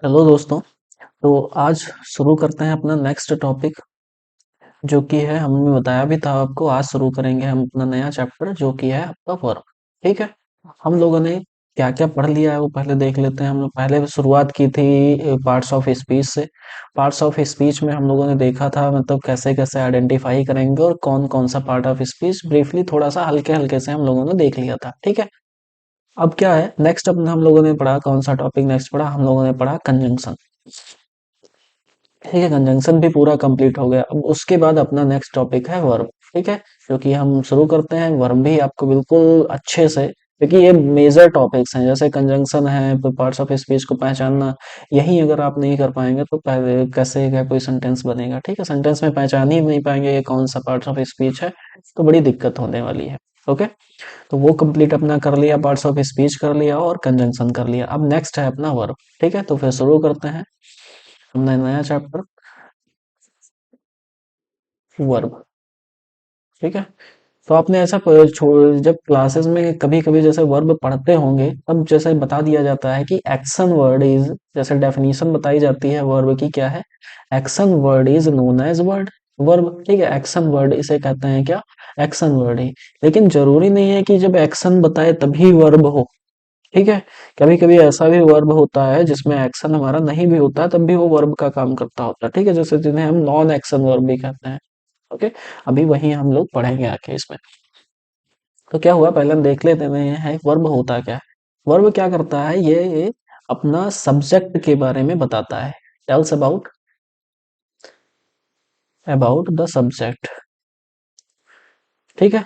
Hello दोस्तों। तो आज शुरू करते हैं अपना नेक्स्ट टॉपिक, जो कि है हमने बताया भी था आपको। आज शुरू करेंगे हम अपना नया चैप्टर, जो कि है आपका वर्ब। ठीक है। हम लोगों ने क्या क्या पढ़ लिया है वो पहले देख लेते हैं। हम लोग पहले शुरुआत की थी पार्ट्स ऑफ स्पीच से। पार्ट्स ऑफ स्पीच में हम लोगों ने देखा था मतलब कैसे कैसे आइडेंटिफाई करेंगे और कौन कौन सा पार्ट ऑफ स्पीच, ब्रीफली थोड़ा सा हल्के हल्के से हम लोगों ने देख लिया था। ठीक है। अब क्या है नेक्स्ट, अपना हम लोगों ने पढ़ा कौन सा टॉपिक नेक्स्ट पढ़ा, हम लोगों ने पढ़ा कंजंक्शन। ठीक है, कंजंक्शन भी पूरा कंप्लीट हो गया। अब उसके बाद अपना नेक्स्ट टॉपिक है वर्ब। ठीक है, जो कि हम शुरू करते हैं। वर्ब भी आपको बिल्कुल अच्छे से, क्योंकि ये मेजर टॉपिक्स हैं, जैसे कंजंक्शन है, पार्ट्स ऑफ स्पीच को पहचानना। यही अगर आप नहीं कर पाएंगे तो पहले कैसे क्या कोई सेंटेंस बनेगा। ठीक है, सेंटेंस में पहचान ही नहीं पाएंगे ये कौन सा पार्ट्स ऑफ स्पीच है, तो बड़ी दिक्कत होने वाली है। ओके, तो वो कंप्लीट अपना कर लिया, पार्ट्स ऑफ स्पीच कर लिया और कंजंक्शन कर लिया। अब नेक्स्ट है अपना वर्ब। ठीक है, तो फिर शुरू करते हैं हमने नया चैप्टर, वर्ब। ठीक है, तो आपने ऐसा जब क्लासेस में कभी कभी जैसे वर्ब पढ़ते होंगे, तब जैसे बता दिया जाता है कि एक्शन वर्ड इज, जैसे डेफिनेशन बताई जाती है वर्ब की, क्या है? Action word is known as word, verb. ठीक है, एक्शन वर्ड इसे कहते हैं क्या? एक्शन वर्ड ही। लेकिन जरूरी नहीं है कि जब एक्शन बताए तभी वर्ब हो। ठीक है, कभी कभी ऐसा भी वर्ब होता है जिसमें एक्शन हमारा नहीं भी होता है, तब भी वो वर्ब का काम करता होता है। ठीक है, जैसे जिन्हें हम नॉन एक्शन वर्ब भी कहते हैं। ओके, अभी वही हम लोग पढ़ेंगे आके इसमें। तो क्या हुआ, पहले हम देख लेते हैं वर्ब होता क्या है। वर्ब क्या करता है, ये अपना सब्जेक्ट के बारे में बताता है। Tells about about the subject. ठीक है,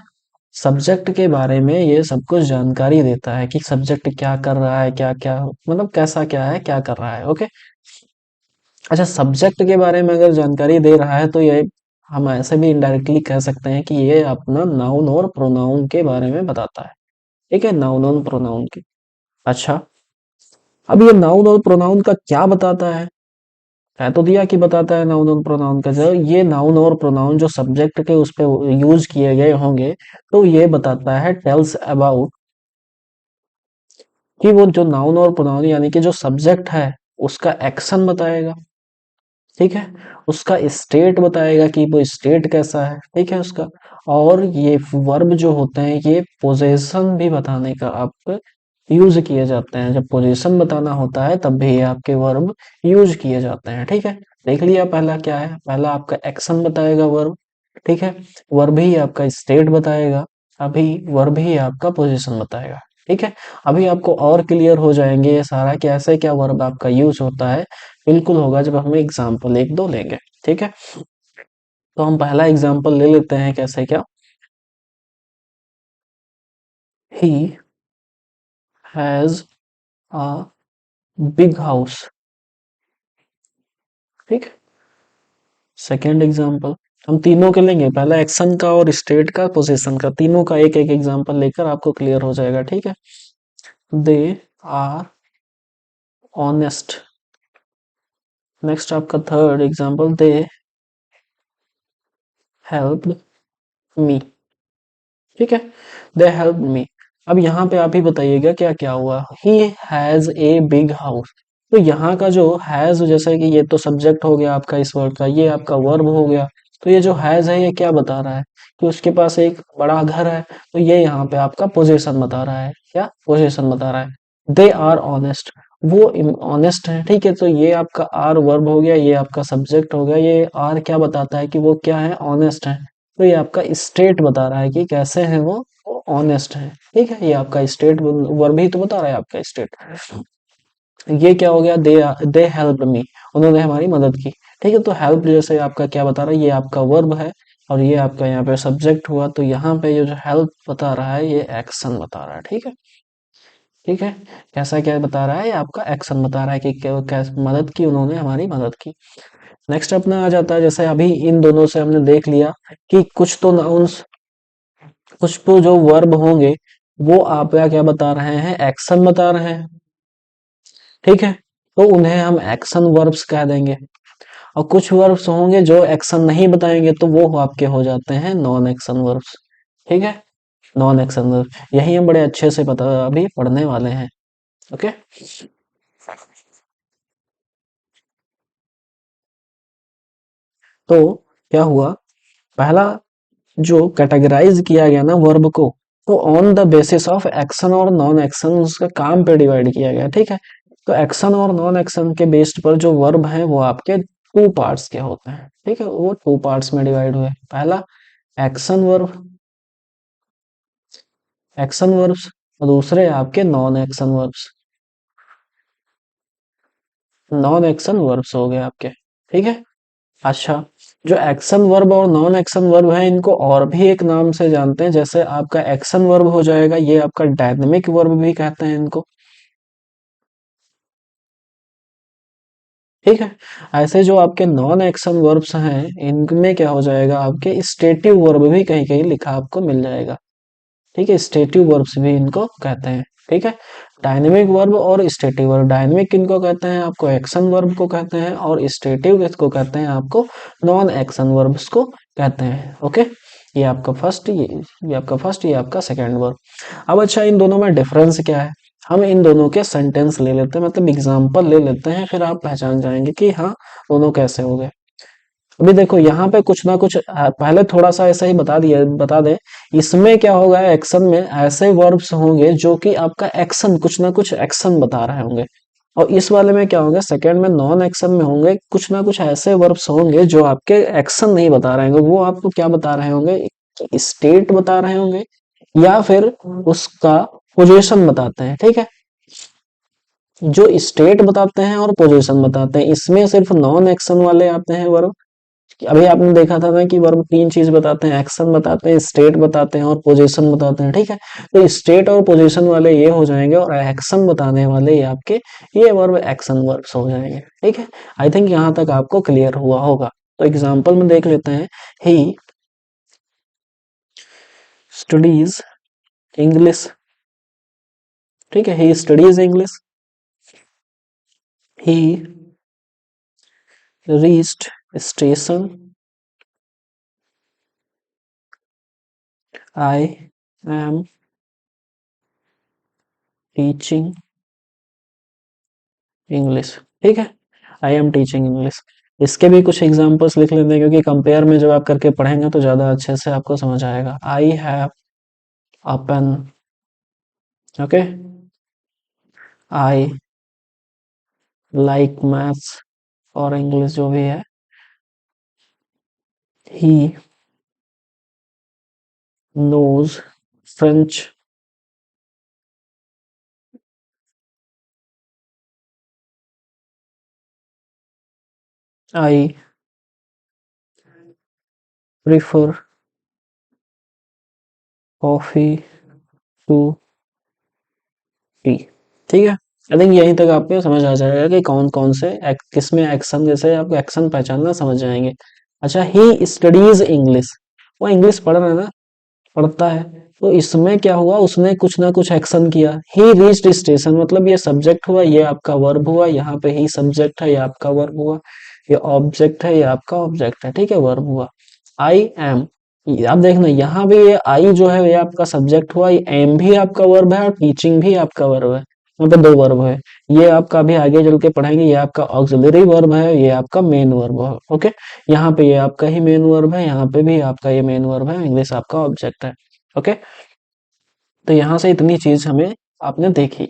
सब्जेक्ट के बारे में ये सब कुछ जानकारी देता है कि सब्जेक्ट क्या कर रहा है, क्या क्या मतलब कैसा क्या है, क्या कर रहा है। ओके, अच्छा, सब्जेक्ट के बारे में अगर जानकारी दे रहा है तो ये हम ऐसे भी इनडायरेक्टली कह सकते हैं कि ये अपना नाउन और प्रोनाउन के बारे में बताता है। ठीक है, नाउन और प्रोनाउन की। अच्छा, अब ये नाउन और प्रोनाउन का क्या बताता है? कह तो दिया कि बताता है नाउन और प्रोनाउन का। जो ये नाउन और प्रोनाउन जो सब्जेक्ट के उस पे यूज किए गए होंगे, तो ये बताता है, टेल्स अबाउट, कि वो जो नाउन और प्रोनाउन यानी कि जो सब्जेक्ट है उसका एक्शन बताएगा। ठीक है, उसका स्टेट बताएगा कि वो स्टेट कैसा है। ठीक है, उसका। और ये वर्ब जो होते हैं ये पोजेशन भी बताने का आप यूज किए जाते हैं। जब पोजीशन बताना होता है तब भी ये आपके वर्ब यूज किए जाते हैं। ठीक है, देख लिया पहला क्या है, पहला आपका एक्शन बताएगा वर्ब। ठीक है, वर्ब ही आपका स्टेट बताएगा, अभी वर्ब ही आपका पोजीशन बताएगा। ठीक है, अभी आपको और क्लियर हो जाएंगे ये सारा कि ऐसे क्या वर्ब आपका यूज होता है। बिल्कुल होगा जब हम एग्जाम्पल एक दो लेंगे। ठीक है, तो हम पहला एग्जाम्पल ले लेते हैं, कैसे क्या। ही हैज अ बिग हाउस। ठीक, सेकेंड एग्जाम्पल हम तीनों के लेंगे, पहला एक्शन का और स्टेट का, पोजीशन का, तीनों का एक एक एग्जाम्पल लेकर आपको क्लियर हो जाएगा। ठीक है, दे आर ऑनेस्ट। नेक्स्ट आपका third example, they help me. ठीक है, दे हेल्प मी। अब यहाँ पे आप ही बताइएगा क्या क्या हुआ। He has a big house, तो यहाँ का जो हैज, जैसे कि ये तो सब्जेक्ट हो गया आपका इस वर्ड का, ये आपका वर्ब हो गया। तो ये जो हैज है ये क्या बता रहा है कि उसके पास एक बड़ा घर है। तो ये यहाँ पे आपका पोजीशन बता रहा है, क्या पोजीशन बता रहा है। दे आर ऑनेस्ट, वो ऑनेस्ट है। ठीक है, तो ये आपका आर वर्ब हो गया, ये आपका सब्जेक्ट हो गया। ये आर क्या बताता है कि वो क्या है, ऑनेस्ट है। तो ये आपका स्टेट बता रहा है कि कैसे हैं वो ऑनेस्ट है। ठीक है, ये आपका स्टेट वर्ब ही तो बता रहा है आपका स्टेट। ये क्या हो गया, दे हेल्प मी, उन्होंने हमारी मदद की। ठीक है, तो हेल्प जैसे आपका क्या बता रहा है, ये आपका वर्ब है और ये आपका यहाँ पे सब्जेक्ट हुआ। तो यहाँ पे ये जो हेल्प बता रहा है ये एक्शन बता रहा है। ठीक है, ठीक है, कैसा क्या बता रहा है, ये आपका एक्शन बता रहा है कि कैसे मदद की, उन्होंने हमारी मदद की। नेक्स्ट अपना आ जाता है, जैसे अभी इन दोनों से हमने देख लिया कि कुछ तो नाउन्स, कुछ तो जो वर्ब होंगे वो आप क्या बता रहे हैं, एक्शन बता रहे हैं। ठीक है, तो उन्हें हम एक्शन वर्ब्स कह देंगे। और कुछ वर्ब्स होंगे जो एक्शन नहीं बताएंगे, तो वो आपके हो जाते हैं नॉन एक्शन वर्ब्स। ठीक है, नॉन एक्शन वर्ब, यही हम बड़े अच्छे से पता अभी पढ़ने वाले हैं। ओके, तो क्या हुआ, पहला जो कैटेगराइज किया गया ना वर्ब को, तो on the basis of action और नॉन एक्शन उसका काम पे डिवाइड किया गया, ठीक है। तो एक्शन और नॉन एक्शन के बेस्ड पर जो वर्ब हैं वो आपके टू पार्ट्स के होते हैं, ठीक है, वो टू पार्ट्स में डिवाइड हुए। पहला एक्शन वर्ब, एक्शन वर्ब्स, और दूसरे आपके non action verbs, non action verbs हो गए आपके, ठीक है। अच्छा, जो एक्शन वर्ब और नॉन एक्शन वर्ब है इनको और भी एक नाम से जानते हैं, जैसे आपका एक्शन वर्ब हो जाएगा, ये आपका डायनेमिक वर्ब भी कहते हैं इनको, ठीक है। ऐसे जो आपके नॉन एक्शन वर्ब्स हैं इनमें क्या हो जाएगा, आपके स्टेटिव वर्ब भी कहीं कहीं लिखा आपको मिल जाएगा, ठीक है, स्टेटिव वर्ब्स भी इनको कहते हैं, ठीक है। डायनेमिक वर्ब और स्टेटिव वर्ब, डायनेमिक किनको कहते हैं, आपको एक्शन वर्ब को कहते हैं, और स्टेटिव किसको कहते हैं, आपको नॉन एक्शन वर्ब्स को कहते हैं, ओके। ये आपका फर्स्ट, ये आपका फर्स्ट, ये आपका सेकंड वर्ब। अब अच्छा, इन दोनों में डिफरेंस क्या है, हम इन दोनों के सेंटेंस ले लेते हैं, मतलब एग्जाम्पल ले लेते हैं, फिर आप पहचान जाएंगे कि हाँ दोनों कैसे हो गए। अभी देखो यहाँ पे कुछ ना कुछ पहले थोड़ा सा ऐसा ही बता दे, इसमें क्या होगा, एक्शन में ऐसे वर्ब्स होंगे जो कि आपका एक्शन, कुछ ना कुछ एक्शन बता रहे होंगे, और इस वाले में क्या होगा, सेकंड में नॉन एक्शन में होंगे कुछ ना कुछ ऐसे वर्ब्स होंगे जो आपके एक्शन नहीं बता रहे होंगे, वो आपको क्या बता रहे होंगे, स्टेट बता रहे होंगे, या फिर उसका पोजीशन बताते हैं, ठीक है। जो स्टेट बताते हैं और पोजीशन बताते हैं, इसमें सिर्फ नॉन एक्शन वाले आते हैं वर्ब। अभी आपने देखा था ना कि वर्ब तीन चीज बताते हैं, एक्शन बताते हैं, स्टेट बताते हैं और पोजीशन बताते हैं, ठीक है। तो स्टेट और पोजीशन वाले ये हो जाएंगे, और एक्शन बताने वाले ये आपके ये वर्ब एक्शन वर्ब्स हो जाएंगे, ठीक है। आई थिंक यहाँ तक आपको क्लियर हुआ होगा। तो एग्जाम्पल में देख लेते हैं, ही स्टडीज इंग्लिश, ठीक है, he studies English, he reached station, I am teaching English, ठीक है, आई एम टीचिंग इंग्लिश। इसके भी कुछ एग्जांपल्स लिख लेते हैं, क्योंकि कंपेयर में जब आप करके पढ़ेंगे तो ज्यादा अच्छे से आपको समझ आएगा। I have a pen, okay, I like maths और इंग्लिश जो भी है, he knows French, I prefer coffee to tea, ठीक है। आई थिंक यहीं तक आपको समझ आ जाएगा कि कौन कौन से किस में एक्शन, जैसे आपको एक्शन पहचानना समझ जाएंगे। अच्छा, ही स्टडीज इंग्लिश, वो इंग्लिश पढ़ रहा है ना, पढ़ता है, तो इसमें क्या हुआ, उसने कुछ ना कुछ एक्शन किया। ही रीच्ड स्टेशन, मतलब ये सब्जेक्ट हुआ, ये आपका वर्ब हुआ, यहाँ पे ही सब्जेक्ट है, ये आपका वर्ब हुआ, ये ऑब्जेक्ट है, ये आपका ऑब्जेक्ट है, ठीक है, वर्ब हुआ। आई एम, आप देखना यहाँ पे ये आई जो है ये आपका सब्जेक्ट हुआ, ये एम भी आपका वर्ब है, और टीचिंग भी आपका वर्ब है, यहाँ पे दो वर्ब है। ये आपका अभी आगे चल के पढ़ेंगे, ये आपका ऑक्सिलरी वर्ब है, ये आपका मेन वर्ब है, ओके। यहाँ पे ये आपका ही मेन वर्ब है, यहाँ पे भी आपका ये मेन वर्ब है, इंग्लिश आपका ऑब्जेक्ट है, ओके। तो यहाँ से इतनी चीज हमें आपने देखी।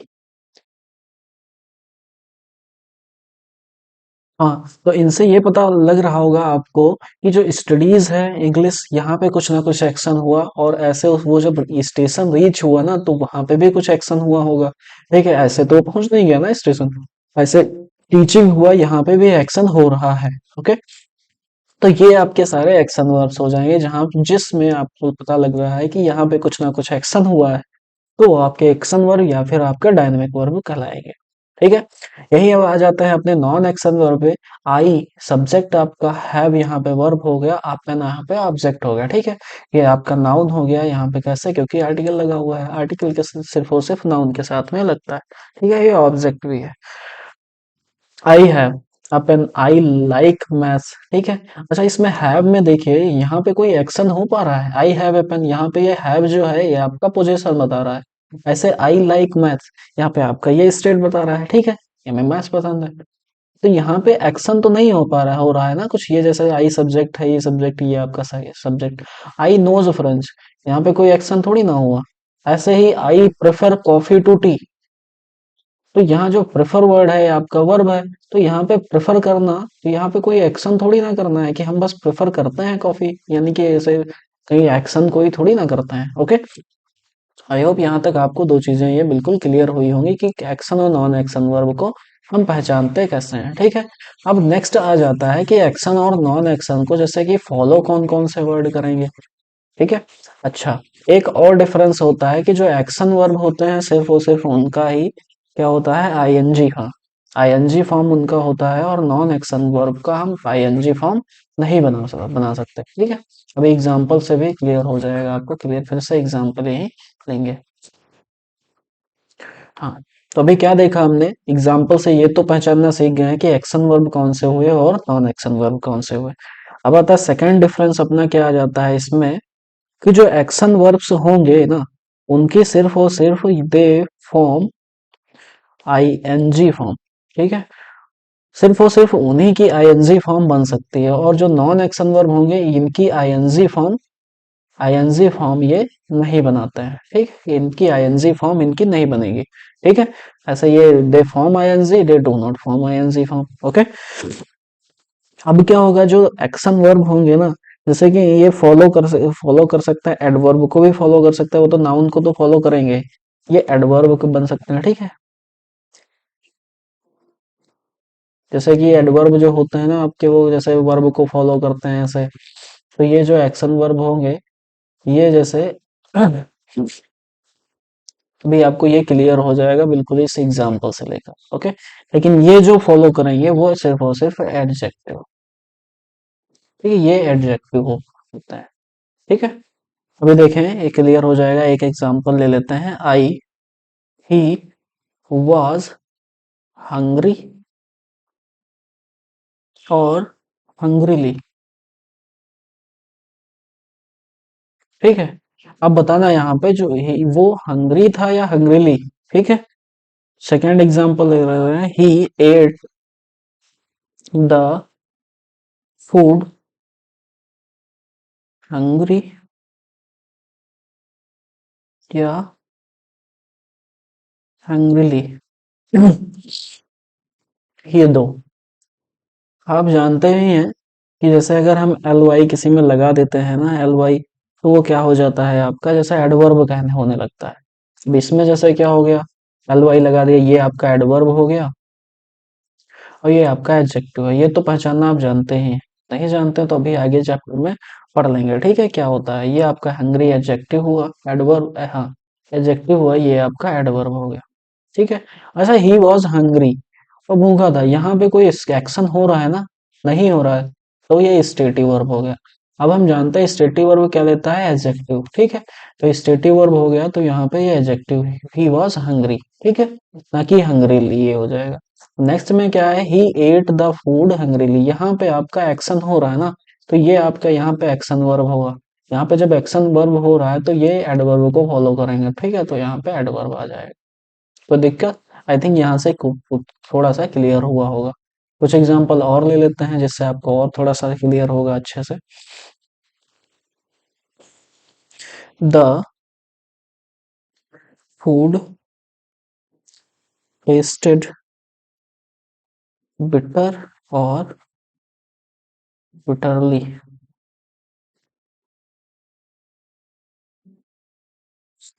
हाँ, तो इनसे ये पता लग रहा होगा आपको कि जो स्टडीज है इंग्लिश, यहाँ पे कुछ ना कुछ एक्शन हुआ, और ऐसे वो जब स्टेशन रीच हुआ ना तो वहां पे भी कुछ एक्शन हुआ होगा, ठीक है। ऐसे तो पहुंच नहीं गया ना स्टेशन, ऐसे टीचिंग हुआ, यहाँ पे भी एक्शन हो रहा है, ओके। तो ये आपके सारे एक्शन वर्ब्स हो जाएंगे, जहां जिसमें आपको पता लग रहा है कि यहाँ पे कुछ ना कुछ एक्शन हुआ है, तो वो आपके एक्शन वर्ब या फिर आपका डायनेमिक वर्ब कहलाएंगे, ठीक है। यही अब आ जाता है अपने नॉन एक्शन वर्ब पे। आई सब्जेक्ट आपका, हैव यहाँ पे वर्ब हो गया, आपका यहाँ पे ऑब्जेक्ट हो गया, ठीक है। ये आपका नाउन हो गया यहाँ पे, कैसे, क्योंकि आर्टिकल लगा हुआ है, आर्टिकल के सिर्फ और सिर्फ नाउन के साथ में लगता है, ठीक है। ये ऑब्जेक्ट भी है। I have upon, I like maths, ठीक है। अच्छा, इसमें हैव में देखिए यहाँ पे कोई एक्शन हो पा रहा है, आई हैव ए पेन, यहाँ पे ये हैव जो है ये आपका पोजीशन बता रहा है। ऐसे आई लाइक मैथ्स, यहाँ पे आपका ये स्टेट बता रहा है, ठीक है, ये हमें मैथ्स पसंद है। तो यहाँ पे एक्शन तो नहीं हो रहा है ना कुछ, ये जैसे आई सब्जेक्ट है, ये सब्जेक्ट, ये आपका सब्जेक्ट, आई नोज फ्रेंच, यहाँ पे कोई एक्शन थोड़ी ना हुआ। ऐसे ही I prefer coffee to tea, तो यहाँ जो प्रेफर वर्ड है आपका वर्ब है, तो यहाँ पे प्रेफर करना, तो यहाँ पे कोई एक्शन थोड़ी ना करना है कि हम बस प्रेफर करते हैं कॉफी, यानी कि ऐसे कहीं एक्शन कोई थोड़ी ना करते हैं। ओके, आई होप यहाँ तक आपको दो चीजें ये बिल्कुल क्लियर हुई होंगी कि एक्शन और नॉन एक्शन वर्ब को हम पहचानते कैसे हैं। ठीक है, अब नेक्स्ट आ जाता है कि एक्शन और नॉन एक्शन को जैसे कि फॉलो कौन कौन से वर्ड करेंगे। ठीक है, अच्छा, एक और डिफरेंस होता है कि जो एक्शन वर्ब होते हैं सिर्फ और सिर्फ उनका ही क्या होता है, आईएनजी का आईएनजी फॉर्म उनका होता है, और नॉन एक्शन वर्ब का हम आईएनजी फॉर्म नहीं बना सकते। ठीक है, अभी एग्जांपल से भी क्लियर हो जाएगा आपको, क्लियर, फिर से एग्जांपल ही लेंगे। हाँ, तो अभी क्या देखा हमने एग्जाम्पल से, ये तो पहचानना सीख गए हैं कि एक्शन वर्ब कौन से हुए और नॉन एक्शन वर्ब कौन से हुए। अब आता है सेकंड डिफरेंस अपना क्या आ जाता है इसमें, कि जो एक्शन वर्ब्स होंगे ना, उनकी सिर्फ और सिर्फ दे फॉर्म आईएनजी फॉर्म। ठीक है, सिर्फ और सिर्फ उन्हीं की आईएनजी फॉर्म बन सकती है, और जो नॉन एक्शन वर्ब होंगे इनकी आईएनजी फॉर्म ये नहीं बनाते हैं। ठीक, इनकी आईएनजी फॉर्म इनकी नहीं बनेगी। ठीक है, ऐसे ये they form ING, they do not form ING form. Okay, अब क्या होगा, जो एक्शन वर्ब होंगे ना, जैसे कि ये फॉलो कर सकता है, एडवर्ब को भी फॉलो कर सकता है, वो तो नाउन को तो फॉलो करेंगे, ये एडवर्ब को बन सकते हैं। ठीक है, जैसे कि एडवर्ब जो होते हैं ना आपके, वो जैसे वर्ब को फॉलो करते हैं ऐसे, तो ये जो एक्शन वर्ब होंगे, ये जैसे अभी आपको ये क्लियर हो जाएगा बिल्कुल इस एग्जांपल से लेकर। ओके, लेकिन ये जो फॉलो करेंगे वो सिर्फ और सिर्फ एडजेक्टिव। ठीक है, ये एडजेक्टिव होता है। ठीक है, अभी देखें ये क्लियर हो जाएगा, एक एग्जांपल ले लेते हैं। आई ही वाज हंग्री और हंग्रीली। ठीक है, अब बताना यहाँ पे जो वो हंग्री था या हंग्रीली। ठीक है, सेकेंड एग्जांपल ले रहे हैं, ही एट द फूड हंग्री या हंग्रीली। ये दो आप जानते ही हैं कि जैसे अगर हम एल वाई किसी में लगा देते हैं ना, एल वाई, तो वो क्या हो जाता है आपका, जैसे एडवर्ब कहने होने लगता है। अब इसमें जैसे क्या हो गया, एल वाई लगा दिया, ये आपका एडवर्ब हो गया, और ये आपका एडजेक्टिव है। ये तो पहचानना आप जानते ही हैं, नहीं जानते तो अभी आगे चैप्टर में पढ़ लेंगे। ठीक है, क्या होता है, ये आपका हंग्री एडजेक्टिव हुआ, एडवर्ब, हाँ, एडजेक्टिव हुआ, ये आपका एडवर्ब हो गया। ठीक है, अच्छा, ही वॉज हंग्री, वो भूखा था, यहाँ पे कोई एक्शन हो रहा है ना, नहीं हो रहा है, तो ये स्टेटिव वर्ब हो गया। अब हम जानते हैं स्टेटिव वर्ब क्या लेता है, एडजेक्टिव। ठीक है, तो स्टेटिव वर्ब हो गया, तो यहाँ पे ये एडजेक्टिव, ही वॉज हंग्री। ठीक है, ना कि हंग्रीली, ये हो जाएगा। नेक्स्ट में क्या है, ही एट द फूड हंग्रीली, यहाँ पे आपका एक्शन हो रहा है ना, तो ये आपका यहाँ पे एक्शन वर्ब होगा। यहाँ पे जब एक्शन वर्ब हो रहा है तो ये एडवर्ब को फॉलो करेंगे। ठीक है, तो यहाँ पे एडवर्ब आ जाएगा। तो दिक्कत, आई थिंक यहाँ से थोड़ा सा क्लियर हुआ होगा। कुछ एग्जांपल और ले लेते हैं जिससे आपको और थोड़ा सा क्लियर होगा अच्छे से। द फूड टेस्टेड बिटर और bitterly.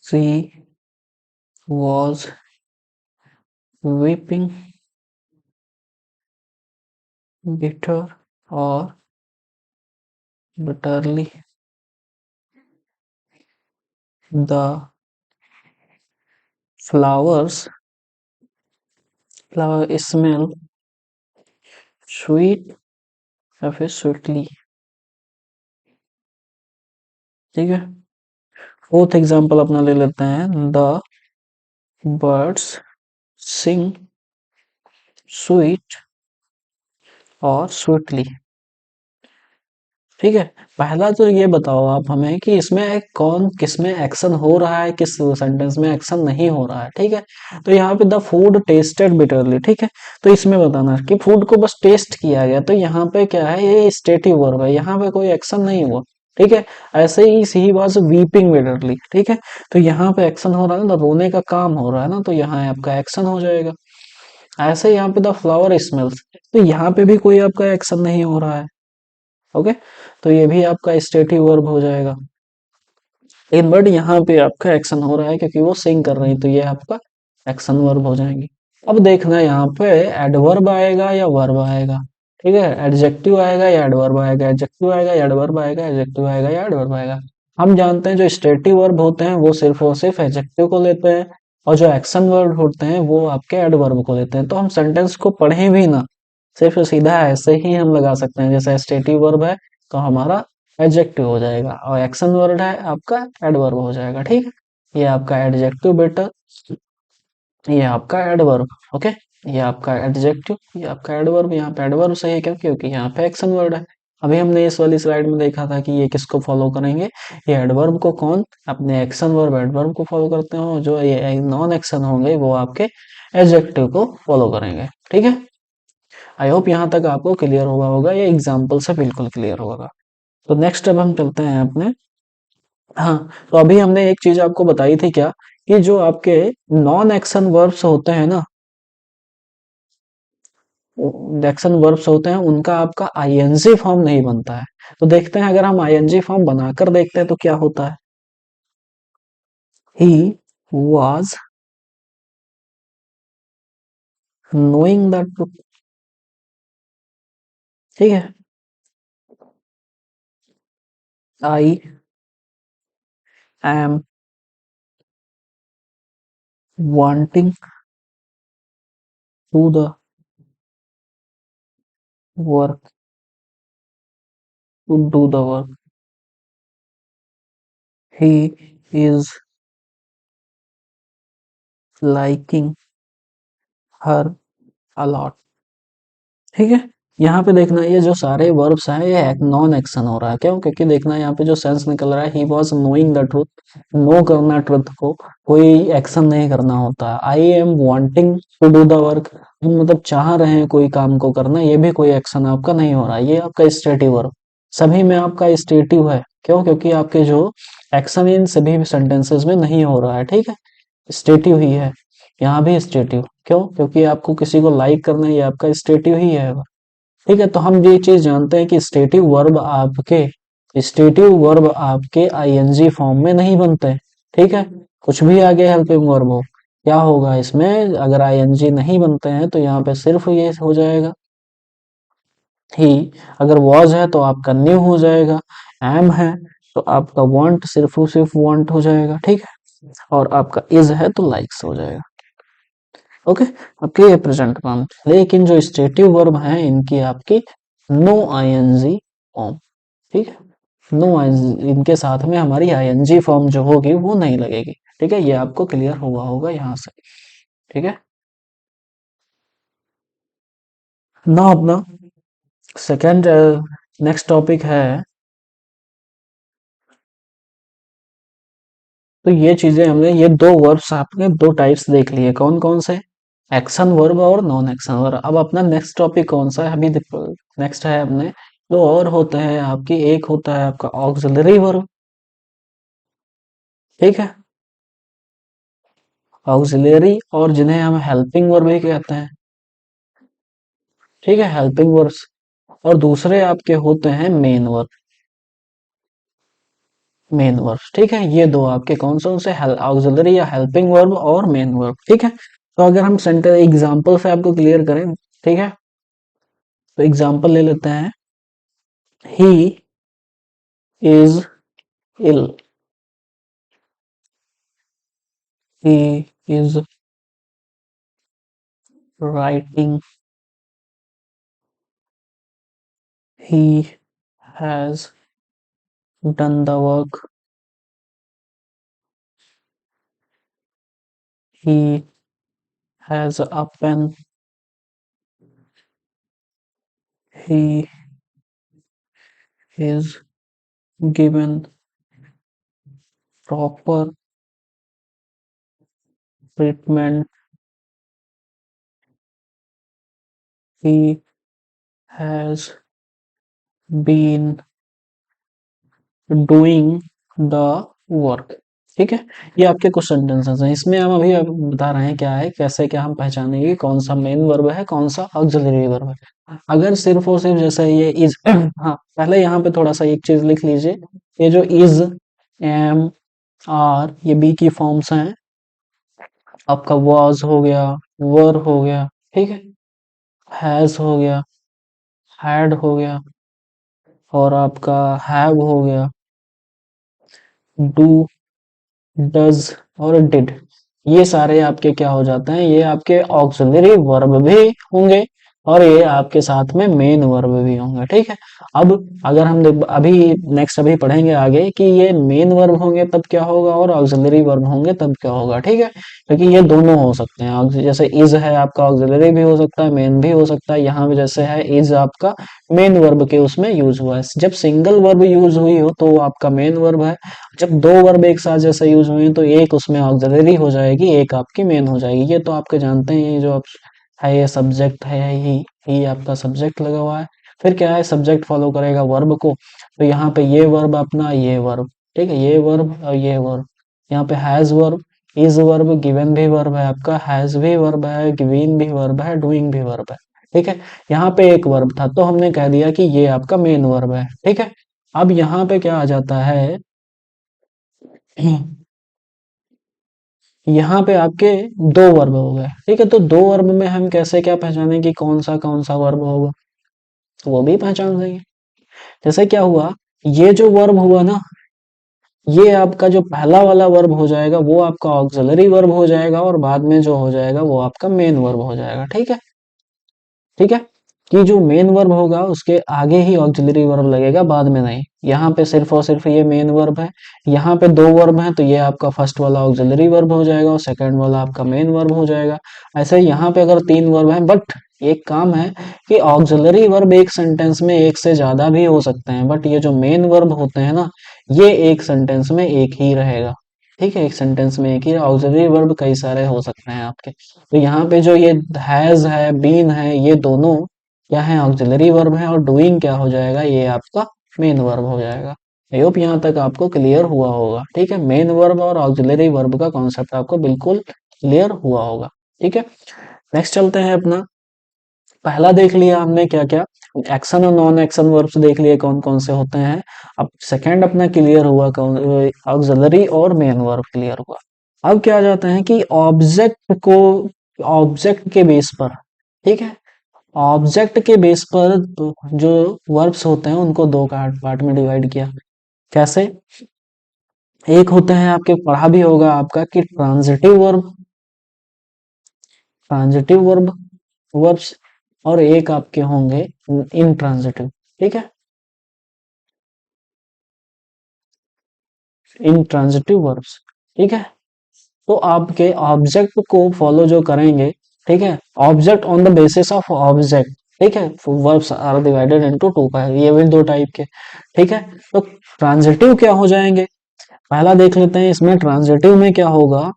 She was weeping bitter और bitterly. The flowers flower smell sweet या फिर स्वीटली। ठीक है, फोर्थ एग्जांपल अपना ले लेते हैं, द बर्ड्स सिंग स्वीट और स्वीटली। ठीक है। पहला तो ये बताओ आप हमें कि इसमें कौन किस में एक्शन हो रहा है, किस सेंटेंस में एक्शन नहीं हो रहा है। ठीक है। तो यहाँ पे द फूड टेस्टेड बिटरली। ठीक है। तो इसमें बताना कि फूड को बस टेस्ट किया गया, तो यहाँ पे क्या है, ये स्टेटिव वर्ब है, यहाँ पे कोई एक्शन नहीं हुआ। ठीक है। ऐसे ही सी वाज वीपिंग बिटरली। ठीक है। तो यहाँ पे एक्शन हो रहा है ना, रोने का काम हो रहा है ना, तो यहाँ आपका एक्शन हो जाएगा। ऐसे ही यहाँ पे द फ्लावर स्मेल्स, तो यहाँ पे भी कोई आपका एक्शन नहीं हो रहा है। ओके। तो ये भी आपका स्टेटिव वर्ब हो जाएगा। लेकिन बट यहाँ पे आपका एक्शन हो रहा है क्योंकि वो सिंग कर रही है, तो ये आपका एक्शन वर्ब हो जाएंगे। अब देखना यहाँ पे एडवर्ब आएगा या वर्ब आएगा। ठीक है। एडजेक्टिव आएगा या एडवर्ब आएगा, एडजेक्टिव आएगा या एडवर्ब आएगा, एडजेक्टिव आएगा या एडवर्ब आएगा। हम जानते हैं जो स्टेटिव वर्ब होते हैं वो सिर्फ और सिर्फ एडजेक्टिव को लेते हैं, और जो एक्शन वर्ब होते हैं वो आपके एडवर्ब को लेते हैं। तो हम सेंटेंस को पढ़े भी ना, सिर्फ सीधा ऐसे ही हम लगा सकते हैं, जैसे स्टेटिव वर्ब है तो हमारा एडजेक्टिव हो जाएगा, और एक्शन वर्ड है आपका एडवर्ब हो जाएगा। ठीक है। ये आपका एडजेक्टिव बेटा, ये आपका एडवर्ब। ओके। ये आपका एडजेक्टिव, ये आपका एडवर्ब। यहाँ पे एडवर्ब सही है क्यों, क्योंकि यहाँ पे एक्शन वर्ड है। अभी हमने इस वाली स्लाइड में देखा था कि ये किसको फॉलो करेंगे, ये एडवर्ब को। कौन? अपने एक्शन वर्ब एडवर्ब को फॉलो करते हो, जो ये नॉन एक्शन होंगे वो आपके एडजेक्टिव को फॉलो करेंगे। ठीक है। आई होप यहाँ तक आपको क्लियर हुआ होगा, ये एग्जाम्पल से बिल्कुल क्लियर होगा। तो नेक्स्ट अब हम चलते हैं अपने, हाँ, तो अभी हमने एक चीज आपको बताई थी क्या, कि जो आपके नॉन एक्शन वर्ब्स होते हैं ना, एक्शन वर्ब्स होते हैं उनका आपका आईएनजी फॉर्म नहीं बनता है। तो देखते हैं अगर हम आईएनजी फॉर्म बनाकर देखते हैं तो क्या होता है। He was knowing the truth. ठीक है। I am wanting to the work, to do the work. He is liking her a lot. ठीक है। यहाँ पे देखना ये जो सारे वर्ब्स हैं ये नॉन एक्शन हो रहा है, क्यों? क्योंकि देखना यहाँ पे जो सेंस निकल रहा है, he was knowing the truth. Know करना ट्रुथ को, कोई एक्शन नहीं करना होता। I am wanting to do the work, हम मतलब चाह रहे हैं कोई काम को करना, ये भी कोई एक्शन आपका नहीं हो रहा है, ये आपका स्टेटिव वर्ब। सभी में आपका स्टेटिव है, क्यों? क्योंकि आपके जो एक्शन इन सभी सेंटेंसेस में नहीं हो रहा है। ठीक है। स्टेटिव ही है। यहाँ भी स्टेटिव, क्यों? क्योंकि आपको किसी को लाइक करना है, ये आपका स्टेटिव ही है। ठीक है। तो हम ये चीज जानते हैं कि स्टेटिव वर्ब आपके आईएनजी फॉर्म में नहीं बनते। ठीक है। कुछ भी आगे हेल्पिंग वर्ब हो, क्या होगा इसमें, अगर आईएनजी नहीं बनते हैं तो यहाँ पे सिर्फ ये हो जाएगा ही। अगर वॉज है तो आपका न्यू हो जाएगा। एम है तो आपका वांट सिर्फ और सिर्फ वांट हो जाएगा। ठीक है। और आपका इज है तो लाइक्स हो जाएगा। ओके। आपके ये प्रेजेंट फॉर्म, लेकिन जो स्टेटिव वर्ब हैं इनकी आपकी नो आईएनजी फॉर्म। ठीक है। नो आईएनजी, इनके साथ में हमारी आईएनजी फॉर्म जो होगी वो नहीं लगेगी। ठीक है। ये आपको क्लियर हुआ होगा यहाँ से। ठीक है। ना अपना सेकंड नेक्स्ट टॉपिक है। तो ये चीजें हमने, ये दो वर्ब्स आपने दो टाइप्स देख लिए, कौन कौन से, एक्शन वर्ब और नॉन एक्शन वर्ब। अब अपना नेक्स्ट टॉपिक कौन सा है, अभी नेक्स्ट है अपने दो और होते हैं आपकी, एक होता है आपका ऑक्सिलरी वर्ब। ठीक है। ऑक्सिलरी, और जिन्हें हम हेल्पिंग वर्ब भी कहते हैं। ठीक है। Helping verbs. और दूसरे आपके होते हैं मेन वर्ब। Main verb. ठीक है। ये दो आपके कौन से ऑक्सिलरी या हेल्पिंग वर्ब और मेन वर्ब। ठीक है। तो अगर हम सेंटर एग्जांपल से आपको क्लियर करें, ठीक है, तो एग्जांपल ले लेते हैं। He is ill. He is writing. He has done the work. He has a pen. He is given proper treatment, he has been doing the work। ठीक है, ये आपके कुछ सेंटेंसेस हैं। इसमें हम अभी बता रहे हैं क्या है, कैसे क्या हम पहचानेंगे कि कौन सा मेन वर्ब है, कौन सा ऑक्सिलरी वर्ब है। अगर सिर्फ और सिर्फ जैसे ये इज हाँ, पहले यहाँ पे थोड़ा सा एक चीज लिख लीजिए। ये जो इज, एम, आर, ये बी की फॉर्म्स हैं। आपका वाज हो गया, वर हो गया, ठीक है, हैज हो गया, हैड हो गया, और आपका हैव हो गया, डू, डज और डिड। ये सारे आपके क्या हो जाते हैं, ये आपके ऑक्सिलरी वर्ब भी होंगे और ये आपके साथ में मेन वर्ब भी होंगे। ठीक है, अब अगर हम अभी नेक्स्ट अभी पढ़ेंगे आगे कि ये मेन वर्ब होंगे तब क्या होगा और ऑक्सिलरी वर्ब होंगे तब क्या होगा। ठीक है, क्योंकि ये दोनों हो सकते हैं। जैसे इज है आपका ऑक्सिलरी भी हो सकता है, मेन भी हो सकता है। यहाँ पे जैसे है इज आपका मेन वर्ब के उसमें यूज हुआ है। जब सिंगल वर्ब यूज हुई हो तो वो आपका मेन वर्ब है। जब दो वर्ब एक साथ जैसे यूज हुए हैं तो एक उसमें ऑक्सिलरी हो जाएगी, एक आपकी मेन हो जाएगी। ये तो आपके जानते हैं, ये जो आप है ये सब्जेक्ट है, ही आपका सब्जेक्ट लगा हुआ है। फिर क्या है, सब्जेक्ट फॉलो करेगा वर्ब को। तो यहाँ पे ये वर्ब अपना, ये वर्ब, ठीक है, ये वर्ब और ये वर्ब। यहाँ पे has verb, is verb, given भी वर्ब है आपका, हैज भी वर्ब है, गिवन भी वर्ब है, डूइंग भी वर्ब है। ठीक है, यहाँ पे एक वर्ब था तो हमने कह दिया कि ये आपका मेन वर्ब है। ठीक है, अब यहाँ पे क्या आ जाता है, यहाँ पे आपके दो वर्ब हो गए। ठीक है, तो दो वर्ब में हम कैसे क्या पहचानें कि कौन सा वर्ब होगा, तो वो भी पहचान देंगे। जैसे क्या हुआ, ये जो वर्ब हुआ ना, ये आपका जो पहला वाला वर्ब हो जाएगा वो आपका ऑक्सिलरी वर्ब हो जाएगा और बाद में जो हो जाएगा वो आपका मेन वर्ब हो जाएगा। ठीक है, ठीक है, कि जो मेन वर्ब होगा उसके आगे ही ऑक्सिलरी वर्ब लगेगा, बाद में नहीं। यहाँ पे सिर्फ और सिर्फ ये मेन वर्ब है। यहाँ पे दो वर्ब है तो ये आपका फर्स्ट वाला ऑक्सिलरी वर्ब हो जाएगा और सेकंड वाला आपका मेन वर्ब हो जाएगा। ऐसे यहाँ पे अगर तीन वर्ब है, बट एक काम है कि ऑक्सिलरी वर्ब एक सेंटेंस में एक से ज्यादा भी हो सकते हैं, बट ये जो मेन वर्ब होते हैं ना, ये एक सेंटेंस में एक ही रहेगा। ठीक है, एक सेंटेंस में एक ही। ऑक्सिलरी वर्ब कई सारे हो सकते हैं आपके। तो यहाँ पे जो ये हैज है, बीन है, ये दोनों क्या है, ऑक्सिलरी वर्ब है, और डूइंग क्या हो जाएगा, ये आपका मेन वर्ब हो जाएगा। आई होप यहाँ तक आपको क्लियर हुआ होगा। ठीक है, मेन वर्ब और ऑक्सिलरी वर्ब का कॉन्सेप्ट आपको बिल्कुल क्लियर हुआ होगा। ठीक है, नेक्स्ट चलते हैं अपना। पहला देख लिया हमने क्या क्या, एक्शन और नॉन एक्शन वर्ब्स देख लिए कौन कौन से होते हैं। अब सेकंड अपना क्लियर हुआ, कौन ऑक्सिलरी और मेन वर्ब क्लियर हुआ। अब क्या आ जाता है कि ऑब्जेक्ट को, ऑब्जेक्ट के बेस पर, ठीक है, ऑब्जेक्ट के बेस पर जो वर्ब्स होते हैं उनको दो पार्ट में डिवाइड किया। कैसे, एक होते हैं आपके, पढ़ा भी होगा आपका, कि transitive verb, transitive verb verbs, और एक आपके होंगे इंट्रांजिटिव। ठीक है, इंट्रांजिटिव वर्ब्स। ठीक है, तो आपके ऑब्जेक्ट को फॉलो जो करेंगे, ठीक है, object on the basis of object. ठीक है, verbs are divided into two part, ये भी दो टाइप के। ठीक है, तो ट्रांजिटिव क्या हो जाएंगे, पहला देख लेते हैं। इसमें ट्रांजिटिव में क्या होगा,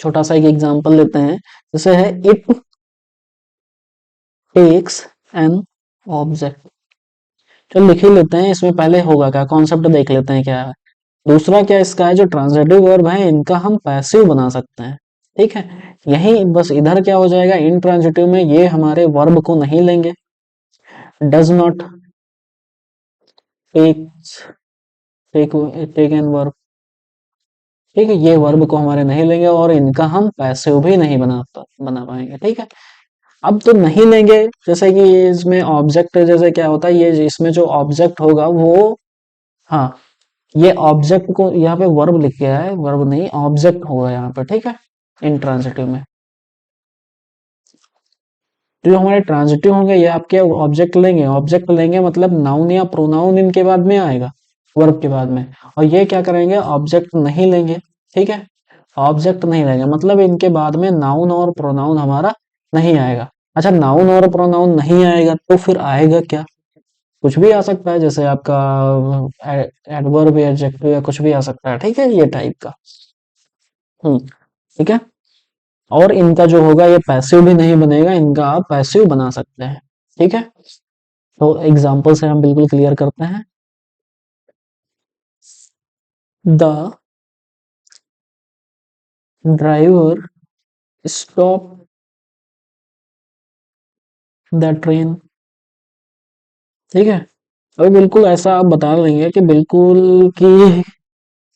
छोटा सा एक एग्जांपल लेते हैं। जैसे है इट टेक्स एन ऑब्जेक्ट। चलो लिख ही लेते हैं, इसमें पहले होगा क्या, कॉन्सेप्ट देख लेते हैं क्या है। दूसरा क्या इसका है, जो ट्रांजिटिव वर्ब है इनका हम पैसिव बना सकते हैं। ठीक है, यही बस इधर क्या हो जाएगा, इंट्रांजिटिव में ये हमारे वर्ब को नहीं लेंगे। Does not take, take, take an verb. ठीक है, ये वर्ब को हमारे नहीं लेंगे और इनका हम पैसिव भी नहीं बना पाएंगे। ठीक है, अब तो नहीं लेंगे, जैसे कि ये इसमें ऑब्जेक्ट जैसे क्या होता है, ये इसमें जो ऑब्जेक्ट होगा वो, हाँ, ये ऑब्जेक्ट को यहाँ पे वर्ब लिख गया है, वर्ब नहीं ऑब्जेक्ट होगा यहाँ पे। ठीक है, इंट्रांजिटिव में तो जो हमारे ट्रांजिटिव होंगे ये आपके ऑब्जेक्ट लेंगे। ऑब्जेक्ट लेंगे मतलब नाउन या प्रोनाउन इनके बाद में आएगा, वर्ब के बाद में। और ये क्या करेंगे, ऑब्जेक्ट नहीं लेंगे। ठीक है, ऑब्जेक्ट नहीं लेंगे मतलब इनके बाद में नाउन और प्रोनाउन हमारा नहीं आएगा। अच्छा, नाउन और प्रोनाउन नहीं आएगा तो फिर आएगा क्या, कुछ भी आ सकता है, जैसे आपका एडवर्ब या एडजेक्टिव या कुछ भी आ सकता है, ठीक है, ये टाइप का। हम्म। ठीक है। और इनका जो होगा ये पैसिव भी नहीं बनेगा, इनका आप पैसिव बना सकते हैं। ठीक है। तो एग्जाम्पल से हम बिल्कुल क्लियर करते हैं। The driver stop the train. ठीक है। अभी बिल्कुल ऐसा आप बता देंगे कि बिल्कुल कि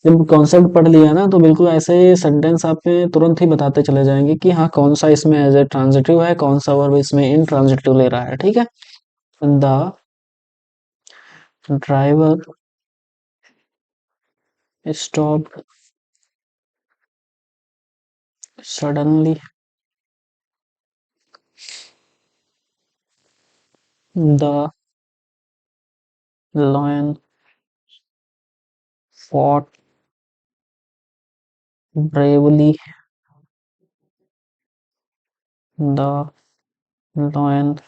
जब कॉन्सेप्ट पढ़ लिया ना, तो बिल्कुल ऐसे सेंटेंस आप में तुरंत ही बताते चले जाएंगे कि हाँ कौन सा इसमें एज ए ट्रांजिटिव है, कौन सा वर्ब इसमें इन ट्रांजिटिव ले रहा है। ठीक है। The driver stop suddenly. The lion fought bravely. The lion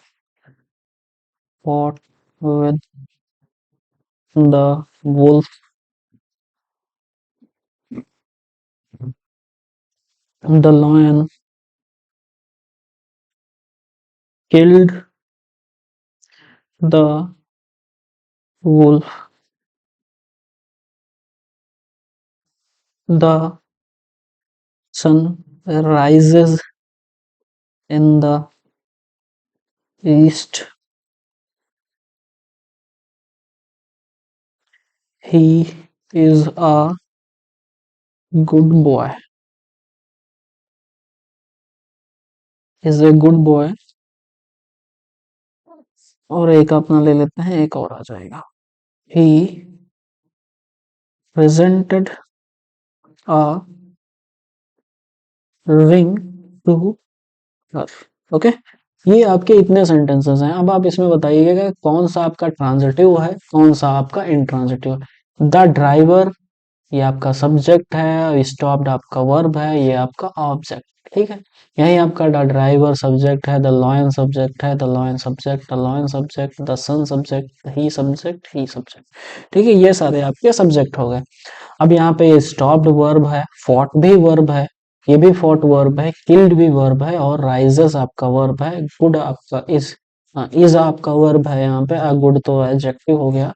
fought with the wolf. The lion killed the wolf. The sun rises in the east. He is a good boy. Is a good boy. और एक अपना ले लेते हैं, एक और आ जाएगा। He presented a ring to her. Okay. ये आपके इतने सेंटेंसेस हैं। अब आप इसमें बताइएगा कि कौन सा आपका ट्रांजिटिव है, कौन सा आपका इंट्रांजिटिव है। द ड्राइवर ये आपका सब्जेक्ट है, स्टॉप्ड आपका वर्ब है, ये आपका ऑब्जेक्ट। ठीक है। यही आपका द ड्राइवर सब्जेक्ट है, द लॉयन सब्जेक्ट है, the lion subject, the lion subject, the sun subject, he subject, he subject. ठीक है, ये सारे आपके सब्जेक्ट हो गए। अब यहाँ पे स्टॉप्ड वर्ब है, फॉट भी वर्ब है, ये भी फॉट वर्ब है, किल्ड भी वर्ब है, और राइजेस आपका वर्ब है, गुड आपका इज आपका वर्ब है। यहाँ पे गुड तो एडजेक्टिव हो गया,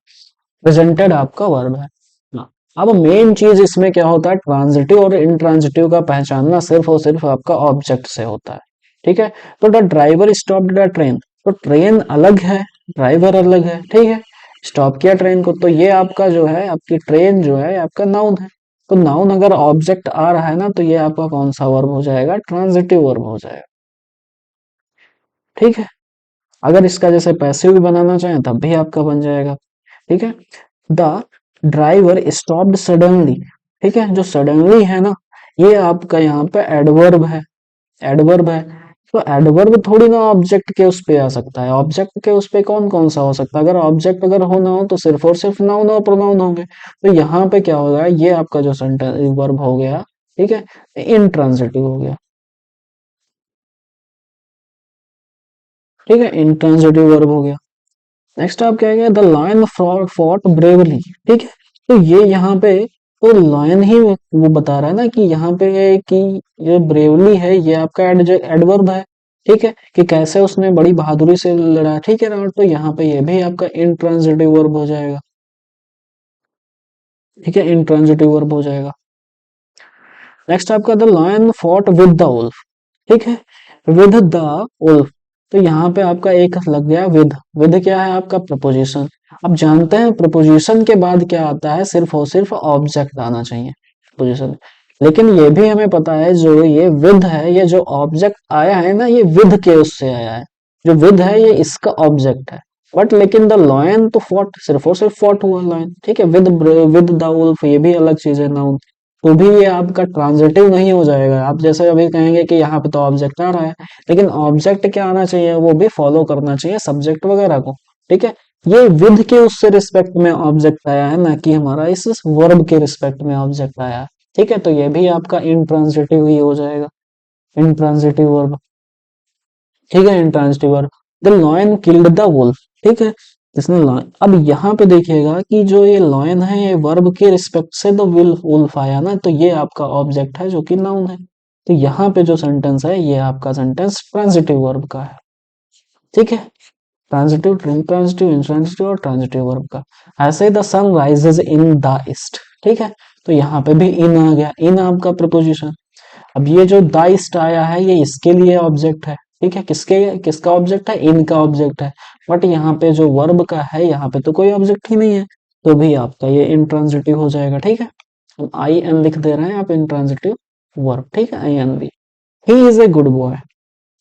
प्रेजेंटेड आपका वर्ब है। हाँ। अब मेन चीज इसमें क्या होता है, ट्रांजिटिव और इंट्रांजिटिव का पहचानना सिर्फ और सिर्फ आपका ऑब्जेक्ट से होता है। ठीक है। तो the driver stopped the train, तो ट्रेन अलग है, ड्राइवर अलग है। ठीक है। स्टॉप किया ट्रेन को, तो ये आपका जो है, आपकी ट्रेन जो है आपका नाउन है। तो नाउन अगर ऑब्जेक्ट आ रहा है ना, तो ये आपका कौन सा वर्ब हो जाएगा, ट्रांजिटिव वर्ब हो जाएगा। ठीक है। अगर इसका जैसे पैसिव भी बनाना चाहें तब भी आपका बन जाएगा। ठीक है। The driver stopped suddenly. ठीक है, जो सडनली है ना, ये आपका यहाँ पे एडवर्ब है। एडवर्ब है। तो एडवर्ब थोड़ी ना ऑब्जेक्ट के उस पे आ सकता है, ऑब्जेक्ट के उस पे कौन कौन सा हो सकता है, अगर ऑब्जेक्ट अगर होना हो तो सिर्फ और सिर्फ नाउन और प्रोनाउन होंगे। तो यहाँ पे क्या होगा, ये आपका जो सेंटेंस वर्ब हो गया, ठीक है, इंट्रांजिटिव हो गया। ठीक है, इंट्रांजिटिव वर्ब हो गया। नेक्स्ट आप क्या है, द लायन फॉट ब्रेवली। ठीक है। तो ये यहाँ पे तो लायन ही वो बता रहा है ना कि यहाँ पे कि ये ब्रेवली है, ये आपका एडवर्ब है। ठीक है, कि कैसे उसने बड़ी बहादुरी से लड़ा। ठीक है ना, तो यहाँ पे ये भी आपका इंट्रांजिटिव वर्ब हो जाएगा। ठीक है, इंट्रांजिटिव वर्ब हो जाएगा। नेक्स्ट आपका the lion fought with the wolf. ठीक है, विद द वुल्फ। तो यहाँ पे आपका एक लग गया विद। विद क्या है आपका प्रपोजिशन। अब जानते हैं प्रपोजिशन के बाद क्या आता है, सिर्फ और सिर्फ ऑब्जेक्ट आना चाहिए प्रपोजिशन। लेकिन ये भी हमें पता है, जो ये विद है, ये जो ऑब्जेक्ट आया है ना, ये विद के उससे आया है। जो विद है ये इसका ऑब्जेक्ट है। बट लेकिन द लॉयन तो फॉट, सिर्फ और सिर्फ फॉट हुआ लॉयन। ठीक है, विद द वुल्फ ये भी अलग चीज है, नाउन। तो भी ये आपका ट्रांजिटिव नहीं हो जाएगा। आप जैसे अभी कहेंगे कि यहाँ पे तो ऑब्जेक्ट आ रहा है, लेकिन ऑब्जेक्ट क्या आना चाहिए, वो भी फॉलो करना चाहिए सब्जेक्ट वगैरह को। ठीक है। ये विद के उससे रिस्पेक्ट में ऑब्जेक्ट आया है, ना कि हमारा इस वर्ब के रिस्पेक्ट में ऑब्जेक्ट आया है। ठीक है, तो ये भी आपका इंट्रांजिटिव ही हो जाएगा, इंट्रांजिटिव वर्ब। ठीक है, intransitive verb. The lion killed the wolf. ठीक है, इसने लॉयन, अब यहाँ पे देखिएगा कि जो ये लॉयन है ये वर्ब के रिस्पेक्ट से तो वुल्फ आया ना, तो ये आपका ऑब्जेक्ट है जो कि नाउन है। तो यहाँ पे जो सेंटेंस है ये आपका सेंटेंस ट्रांजिटिव वर्ब का है। ठीक है, ट्रांजिटिव, इंट्रांजिटिव, इंट्रांजिटिव और ट्रांजिटिव वर्ब का। ऐसे the sun rises in the east. ठीक है, तो यहाँ पे भी इन आ गया, इन आपका प्रपोजिशन। अब ये जो द ईस्ट आया है ये इसके लिए ऑब्जेक्ट है। ठीक है, किसके, किसका ऑब्जेक्ट है, इन का ऑब्जेक्ट है। बट यहाँ पे जो वर्ब का है यहाँ पे तो कोई ऑब्जेक्ट ही नहीं है, तो भी आपका ये इंट्रांजिटिव हो जाएगा। ठीक है, हम आई एन लिख दे रहे हैं आप इंट्रांजिटिव वर्ब। ठीक है, I N B, he is a good boy.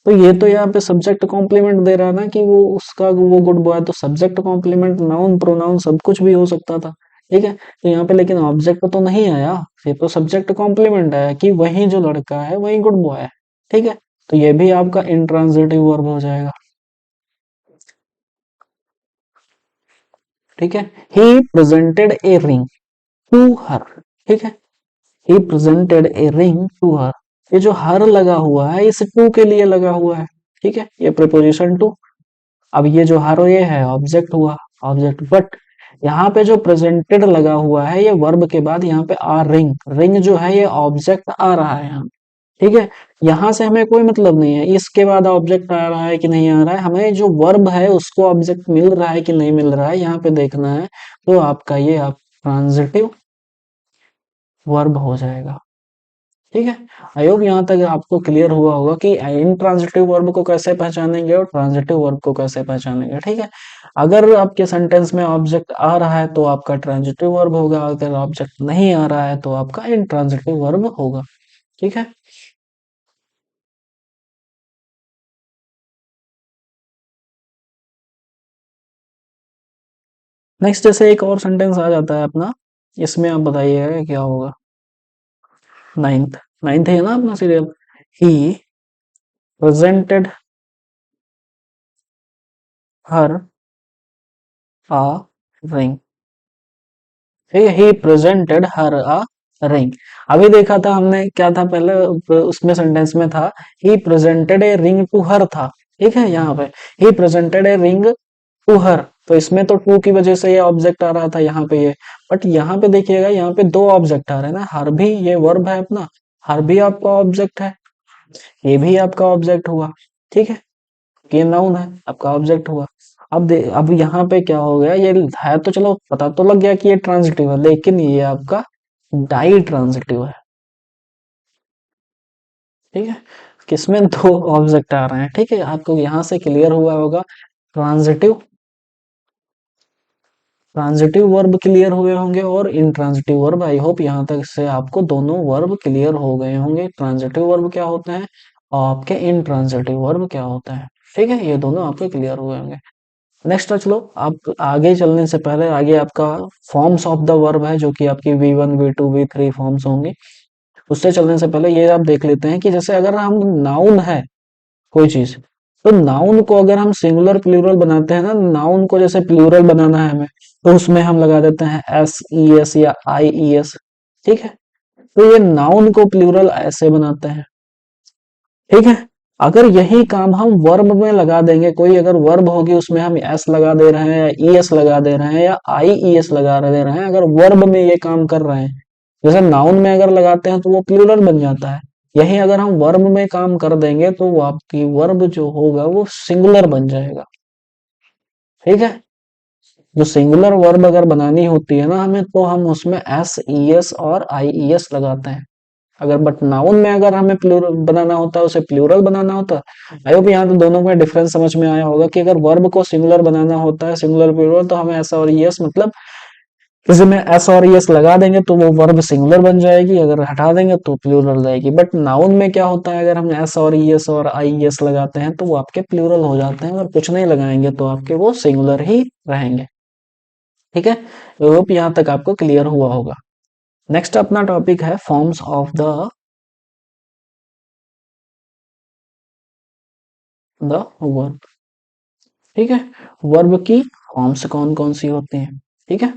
तो ये तो यहाँ पे सब्जेक्ट कॉम्प्लीमेंट दे रहा है ना कि वो उसका वो गुड बॉय, तो सब्जेक्ट कॉम्प्लीमेंट नाउन प्रोनाउन सब कुछ भी हो सकता था। ठीक है, तो यहाँ पे लेकिन ऑब्जेक्ट तो नहीं आया, ये तो सब्जेक्ट कॉम्प्लीमेंट आया कि वही जो लड़का है वही गुड बॉय है। ठीक है, तो ये भी आपका इंट्रांजिटिव वर्ब हो जाएगा। ठीक है, he presented a ring to her. ठीक है, he presented a ring to her. ये जो हर लगा हुआ है इस टू के लिए लगा हुआ है। ठीक है, ये प्रीपोजिशन टू। अब ये जो हर ये है ऑब्जेक्ट हुआ, ऑब्जेक्ट। बट यहाँ पे जो प्रेजेंटेड लगा हुआ है ये वर्ब के बाद यहाँ पे आ रिंग, रिंग जो है ये ऑब्जेक्ट आ रहा है यहाँ। ठीक है, यहाँ से हमें कोई मतलब नहीं है इसके बाद ऑब्जेक्ट आ रहा है कि नहीं आ रहा है, हमें जो वर्ब है उसको ऑब्जेक्ट मिल रहा है कि नहीं मिल रहा है यहाँ पे देखना है। तो आपका ये आप ट्रांजिटिव वर्ब हो जाएगा। ठीक है, आई होप यहाँ तक आपको क्लियर हुआ होगा कि इंट्रांजिटिव वर्ब को कैसे पहचानेंगे और ट्रांजिटिव वर्ब को कैसे पहचानेंगे। ठीक है, अगर आपके सेंटेंस में ऑब्जेक्ट आ रहा है तो आपका ट्रांजिटिव वर्ब होगा, अगर ऑब्जेक्ट नहीं आ रहा है तो आपका इंट्रांजिटिव वर्ब होगा। ठीक है, नेक्स्ट जैसे एक और सेंटेंस आ जाता है अपना, इसमें आप बताइएगा क्या होगा। नाइन्थ, नाइन्थ है ना अपना serial. He presented her a ring. ठीक है, he presented her a ring. अभी देखा था हमने क्या था पहले, उसमें सेंटेंस में था he presented a ring to her था। ठीक है, यहाँ पे he presented a ring to her, तो इसमें तो टू की वजह से ये ऑब्जेक्ट आ रहा था यहाँ पे ये। बट यहाँ पे देखिएगा यहाँ पे दो ऑब्जेक्ट आ रहे हैं ना, हर भी ये वर्ब है अपना, हर भी आपका ऑब्जेक्ट है, ये भी आपका ऑब्जेक्ट हुआ। ठीक है, ये नाउन है आपका ऑब्जेक्ट हुआ। अब यहाँ पे क्या हो गया, ये है तो चलो पता तो लग गया कि ये ट्रांजिटिव है, लेकिन ये आपका डाई ट्रांजिटिव है। ठीक है, किसमें दो ऑब्जेक्ट आ रहे हैं। ठीक है, आपको यहाँ से क्लियर हुआ होगा। ट्रांजिटिव, ट्रांजिटिव वर्ब क्लियर हुए होंगे और इंट्रांजिटिव वर्ब। आई होप यहाँ तक से आपको दोनों वर्ब क्लियर हो गए होंगे, ट्रांजिटिव वर्ब क्या होते हैं और आपके इंट्रांजिटिव वर्ब क्या होते हैं। ठीक है, ये दोनों आपके क्लियर हुए होंगे। नेक्स्ट चलो, आप आगे चलने से पहले आगे आपका फॉर्म्स ऑफ द वर्ब है जो कि आपकी V1 V2 V3 फॉर्म्स होंगी। उससे चलने से पहले ये आप देख लेते हैं कि जैसे अगर हम नाउन है कोई चीज, तो नाउन को अगर हम सिंगुलर प्लूरल बनाते हैं ना, नाउन को जैसे प्लूरल बनाना है हमें, तो उसमें हम लगा देते हैं SES या IES। ठीक है, तो ये नाउन को प्लूरल ऐसे बनाते हैं। ठीक है, अगर यही काम हम वर्ब में लगा देंगे, कोई अगर वर्ब होगी उसमें हम एस लगा दे रहे हैं या ES लगा दे रहे हैं या IES लगा दे रहे हैं, अगर वर्ब में ये काम कर रहे हैं, जैसे नाउन में अगर लगाते हैं तो वो प्लूरल बन जाता है। यही अगर हम वर्ब में काम कर देंगे तो वो आपकी वर्ब जो होगा वो सिंगुलर बन जाएगा। ठीक है, जो सिंगुलर वर्ब अगर बनानी होती है ना हमें, तो हम उसमें SES और IES लगाते हैं। अगर बट नाउन में अगर हमें प्लूरल बनाना होता है, उसे प्लूरल बनाना होता है। आई होप यहाँ तो दोनों में डिफरेंस समझ में आया होगा कि अगर वर्ब को सिंगुलर बनाना होता है, सिंगुलर प्लूरल, तो हमें एस और ईएस मतलब किसी में एस और ईएस लगा देंगे तो वो वर्ब सिंगुलर बन जाएगी, अगर हटा देंगे तो प्लूरल रहेगी। बट नाउन में क्या होता है, अगर हम एस और ईएस और IES लगाते हैं तो वो आपके प्लूरल हो जाते हैं, और कुछ नहीं लगाएंगे तो आपके वो सिंगुलर ही रहेंगे। ठीक है, आई होप यहाँ तक आपको क्लियर हुआ होगा। नेक्स्ट अपना टॉपिक है फॉर्म्स ऑफ द वर्ब। ठीक है, वर्ब की फॉर्म्स कौन कौन सी होती हैं। ठीक है,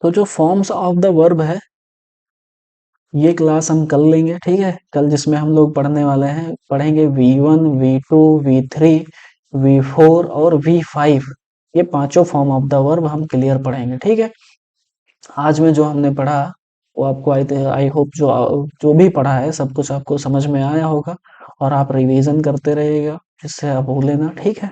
तो जो फॉर्म्स ऑफ द वर्ब है ये क्लास हम कल लेंगे, ठीक है? कल जिसमें हम लोग पढ़ने वाले हैं, पढ़ेंगे V1, V2, V3, V4 और V5। ये पांचों फॉर्म ऑफ द वर्ब हम क्लियर पढ़ेंगे, ठीक है? आज में जो हमने पढ़ा वो आपको आई होप जो भी पढ़ा है सब कुछ आपको समझ में आया होगा, और आप रिवीजन करते रहिएगा जिससे आप भूले ना, ठीक है?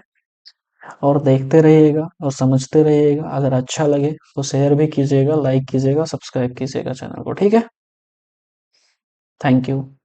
और देखते रहिएगा और समझते रहिएगा। अगर अच्छा लगे तो शेयर भी कीजिएगा, लाइक कीजिएगा, सब्सक्राइब कीजिएगा चैनल को, ठीक है? Thank you.